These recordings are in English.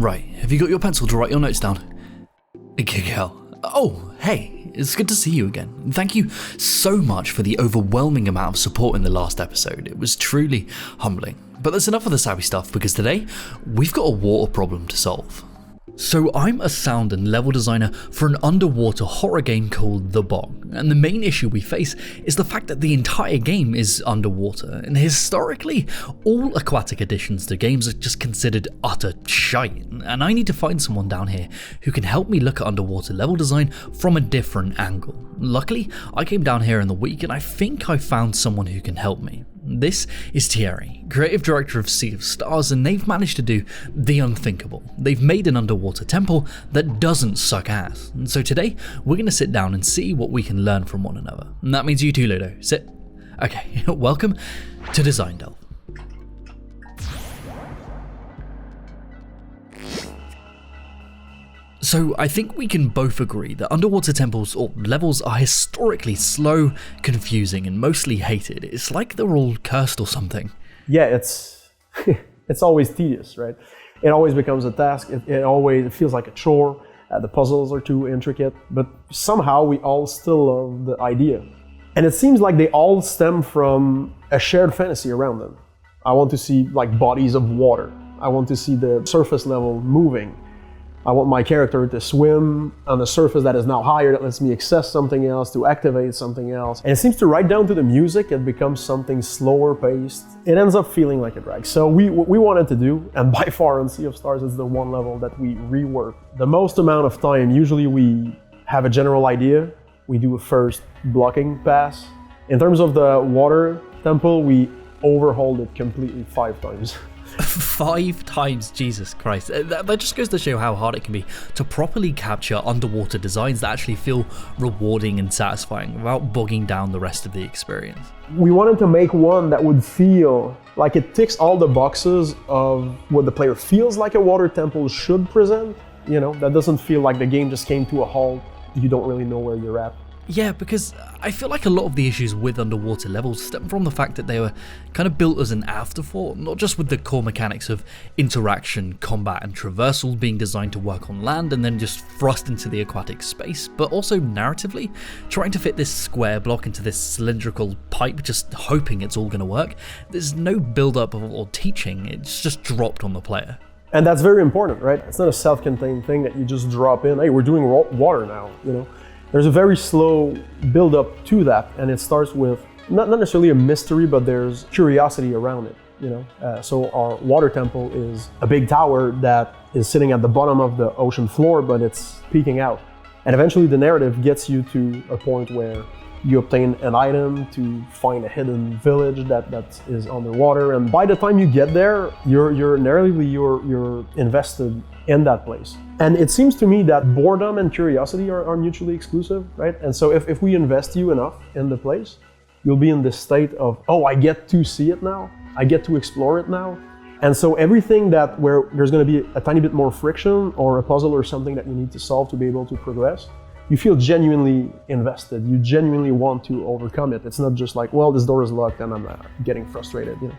Right, have you got your pencil to write your notes down? Giggle. Oh, hey, it's good to see you again. Thank you so much for the overwhelming amount of support in the last episode. It was truly humbling. But there's enough of the savvy stuff because today, we've got a water problem to solve. So I'm a sound and level designer for an underwater horror game called The Bog, and the main issue we face is the fact that the entire game is underwater, and historically, all aquatic additions to games are just considered utter shite, and I need to find someone down here who can help me look at underwater level design from a different angle. Luckily, I came down here in the week and I think I found someone who can help me. This is Thierry, creative director of Sea of Stars, and they've managed to do the unthinkable. They've made an underwater temple that doesn't suck ass. And so today, we're going to sit down and see what we can learn from one another. And that means you too, Ludo. Sit. Okay, welcome to Design Delve. So I think we can both agree that underwater temples or levels are historically slow, confusing, and mostly hated. It's like they're all cursed or something. Yeah, it's always tedious, right? It always becomes a task. It feels like a chore. The puzzles are too intricate, but somehow we all still love the idea. And it seems like they all stem from a shared fantasy around them. I want to see like bodies of water. I want to see the surface level moving. I want my character to swim on a surface that is now higher, that lets me access something else, to activate something else. And it seems to right down to the music, it becomes something slower paced. It ends up feeling like a drag. So what we wanted to do, and by far on Sea of Stars, is the one level that we rework the most amount of time. Usually we have a general idea, we do a first blocking pass. In terms of the water temple, we overhauled it completely 5 times. 5 times, Jesus Christ. That just goes to show how hard it can be to properly capture underwater designs that actually feel rewarding and satisfying without bogging down the rest of the experience. We wanted to make one that would feel like it ticks all the boxes of what the player feels like a water temple should present. You know, that doesn't feel like the game just came to a halt. You don't really know where you're at. Yeah, because I feel like a lot of the issues with underwater levels stem from the fact that they were kind of built as an afterthought, not just with the core mechanics of interaction, combat, and traversal being designed to work on land and then just thrust into the aquatic space, but also narratively, trying to fit this square block into this cylindrical pipe, just hoping it's all going to work. There's no build-up or teaching, it's just dropped on the player. And that's very important, right? It's not a self-contained thing that you just drop in, hey, we're doing water now, you know? There's a very slow build-up to that, and it starts with not necessarily a mystery, but there's curiosity around it, you know? So our water temple is a big tower that is sitting at the bottom of the ocean floor, but it's peeking out. And eventually the narrative gets you to a point where you obtain an item to find a hidden village that is underwater, and by the time you get there, you're narratively you're invested in that place. And it seems to me that boredom and curiosity are mutually exclusive, right? And so if we invest you enough in the place, you'll be in this state of, oh, I get to see it now, I get to explore it now. And so everything that where there's going to be a tiny bit more friction or a puzzle or something that you need to solve to be able to progress, you feel genuinely invested. You genuinely want to overcome it. It's not just like, well, this door is locked and I'm getting frustrated, you know.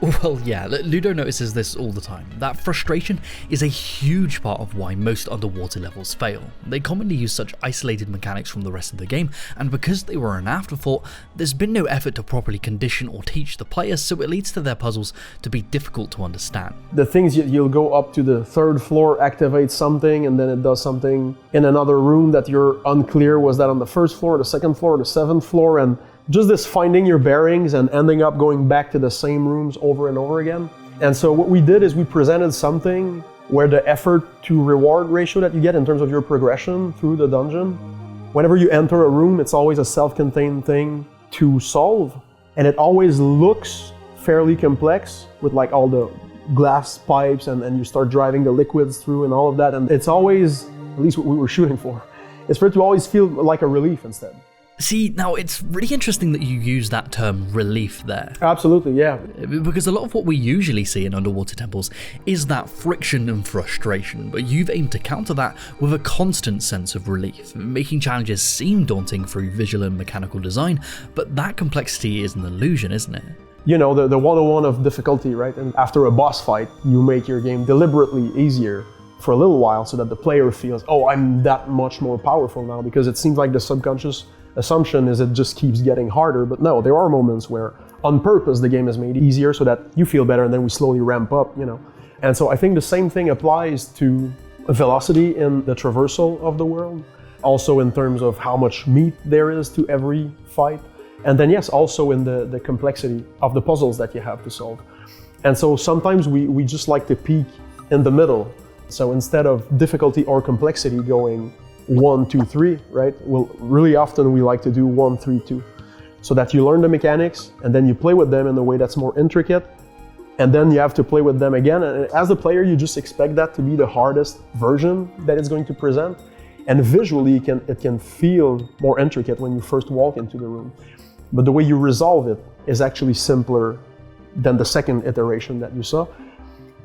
Well, yeah, Ludo notices this all the time. That frustration is a huge part of why most underwater levels fail. They commonly use such isolated mechanics from the rest of the game, and because they were an afterthought, there's been no effort to properly condition or teach the players, so it leads to their puzzles to be difficult to understand. The things you'll go up to the 3rd floor, activate something, and then it does something in another room that you're unclear, was that on the 1st floor, the 2nd floor, the 7th floor, and just this finding your bearings and ending up going back to the same rooms over and over again. And so what we did is we presented something where the effort to reward ratio that you get in terms of your progression through the dungeon, whenever you enter a room, it's always a self-contained thing to solve. And it always looks fairly complex with like all the glass pipes and you start driving the liquids through and all of that. And it's always, at least what we were shooting for, is for it to always feel like a relief instead. See, now it's really interesting that you use that term relief there. Absolutely, yeah. Because a lot of what we usually see in underwater temples is that friction and frustration, but you've aimed to counter that with a constant sense of relief, making challenges seem daunting through visual and mechanical design, but that complexity is an illusion, isn't it? the 101 of difficulty, right? And after a boss fight, you make your game deliberately easier for a little while so that the player feels, oh, I'm that much more powerful now, because it seems like the subconscious assumption is it just keeps getting harder. But no, there are moments where on purpose the game is made easier so that you feel better, and then we slowly ramp up, And so I think the same thing applies to velocity in the traversal of the world, also in terms of how much meat there is to every fight. And then yes, also in the complexity of the puzzles that you have to solve. And so sometimes we just like to peak in the middle. So instead of difficulty or complexity going 1, 2, 3, right? Well, really often we like to do 1, 3, 2. So that you learn the mechanics and then you play with them in a way that's more intricate. And then you have to play with them again. And as a player, you just expect that to be the hardest version that it's going to present. And visually, it can feel more intricate when you first walk into the room. But the way you resolve it is actually simpler than the second iteration that you saw.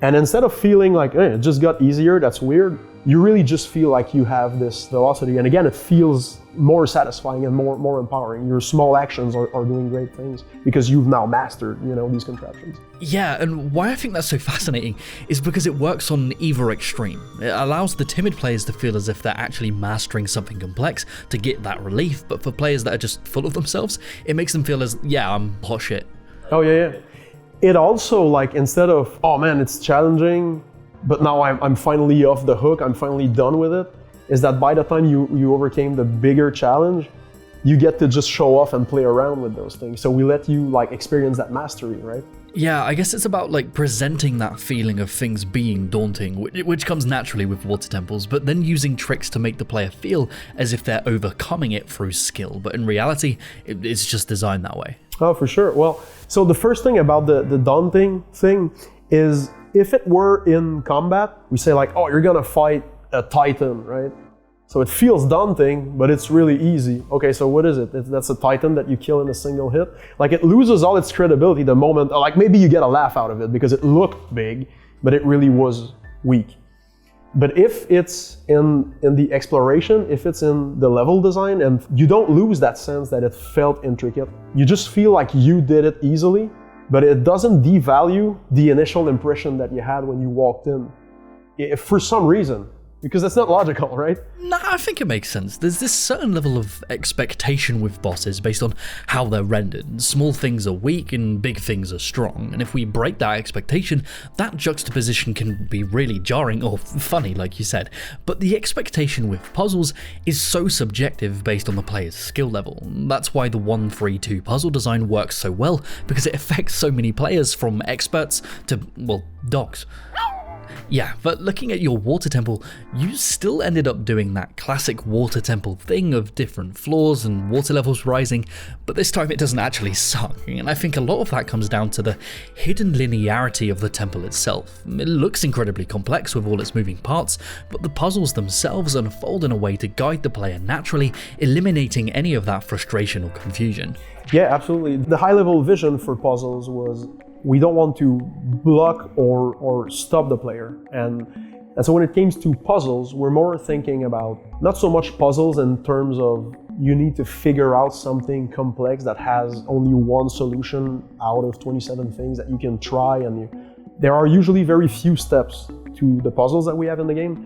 And instead of feeling like, it just got easier, that's weird, you really just feel like you have this velocity. And again, it feels more satisfying and more empowering. Your small actions are doing great things because you've now mastered, these contraptions. Yeah, and why I think that's so fascinating is because it works on either extreme. It allows the timid players to feel as if they're actually mastering something complex to get that relief, but for players that are just full of themselves, it makes them feel as, I'm hot shit. Oh, yeah. It also, instead of, oh man, it's challenging, but now I'm finally off the hook, I'm finally done with it, is that by the time you overcame the bigger challenge, you get to just show off and play around with those things. So we let you experience that mastery, right? Yeah, I guess it's about presenting that feeling of things being daunting, which comes naturally with water temples, but then using tricks to make the player feel as if they're overcoming it through skill. But in reality, it's just designed that way. Oh, for sure. Well, so the first thing about the daunting thing is if it were in combat, we say you're gonna fight a titan, right? So it feels daunting, but it's really easy. Okay, so what is it? That's a titan that you kill in a single hit. It loses all its credibility the moment, maybe you get a laugh out of it because it looked big, but it really was weak. But if it's in the exploration, if it's in the level design, and you don't lose that sense that it felt intricate, you just feel like you did it easily, but it doesn't devalue the initial impression that you had when you walked in. If for some reason, because that's not logical, right? No, I think it makes sense. There's this certain level of expectation with bosses based on how they're rendered. Small things are weak and big things are strong, and if we break that expectation, that juxtaposition can be really jarring or funny, like you said. But the expectation with puzzles is so subjective based on the player's skill level. That's why the 1-3-2 puzzle design works so well, because it affects so many players from experts to, dogs. Yeah, but looking at your water temple, you still ended up doing that classic water temple thing of different floors and water levels rising, but this time it doesn't actually suck, and I think a lot of that comes down to the hidden linearity of the temple itself. It looks incredibly complex with all its moving parts, but the puzzles themselves unfold in a way to guide the player naturally, eliminating any of that frustration or confusion. Yeah, absolutely. The high-level vision for puzzles was we don't want to block or stop the player. And so when it comes to puzzles, we're more thinking about not so much puzzles in terms of you need to figure out something complex that has only one solution out of 27 things that you can try. And there are usually very few steps to the puzzles that we have in the game.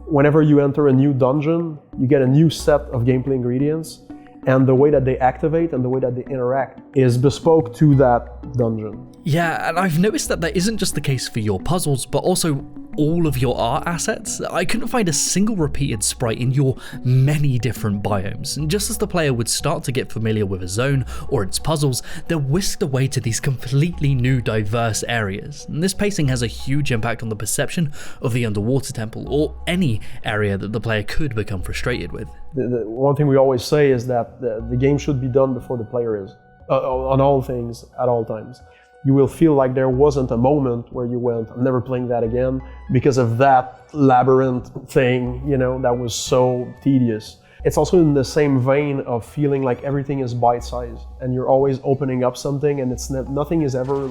Whenever you enter a new dungeon, you get a new set of gameplay ingredients. And the way that they activate and the way that they interact is bespoke to that dungeon. Yeah, and I've noticed that isn't just the case for your puzzles, but also all of your art assets. I couldn't find a single repeated sprite in your many different biomes, and just as the player would start to get familiar with a zone or its puzzles, they're whisked away to these completely new diverse areas. And this pacing has a huge impact on the perception of the underwater temple, or any area that the player could become frustrated with. The one thing we always say is that the game should be done before the player is, on all things, at all times. You will feel like there wasn't a moment where you went, I'm never playing that again, because of that labyrinth thing, that was so tedious. It's also in the same vein of feeling like everything is bite-sized, and you're always opening up something, and nothing is ever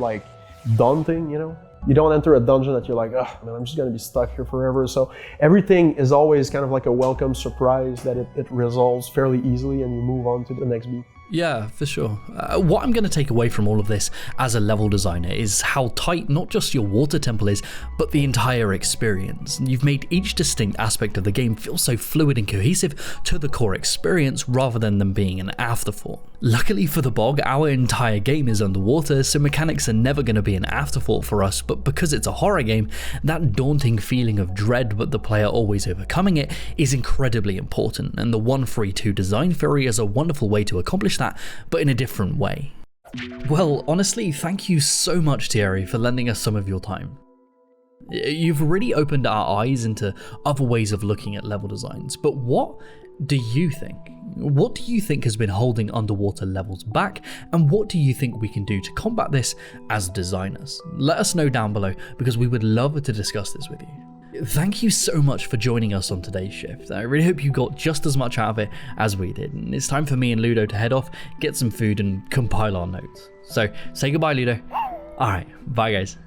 daunting, You don't enter a dungeon that you're like, oh man, I'm just gonna be stuck here forever. So everything is always kind of like a welcome surprise that it resolves fairly easily and you move on to the next beat. Yeah, for sure. What I'm going to take away from all of this as a level designer is how tight not just your water temple is, but the entire experience. You've made each distinct aspect of the game feel so fluid and cohesive to the core experience rather than them being an afterthought. Luckily for the bog, our entire game is underwater, so mechanics are never going to be an afterthought for us, but because it's a horror game, that daunting feeling of dread but the player always overcoming it is incredibly important, and the 1-3-2 design theory is a wonderful way to accomplish that, but in a different way. Well, honestly, thank you so much, Thierry, for lending us some of your time. You've really opened our eyes into other ways of looking at level designs, but what do you think? What do you think has been holding underwater levels back, and what do you think we can do to combat this as designers? Let us know down below, because we would love to discuss this with you. Thank you so much for joining us on today's shift. I really hope you got just as much out of it as we did, and it's time for me and Ludo to head off, get some food and compile our notes. So say goodbye, Ludo. Alright, bye guys.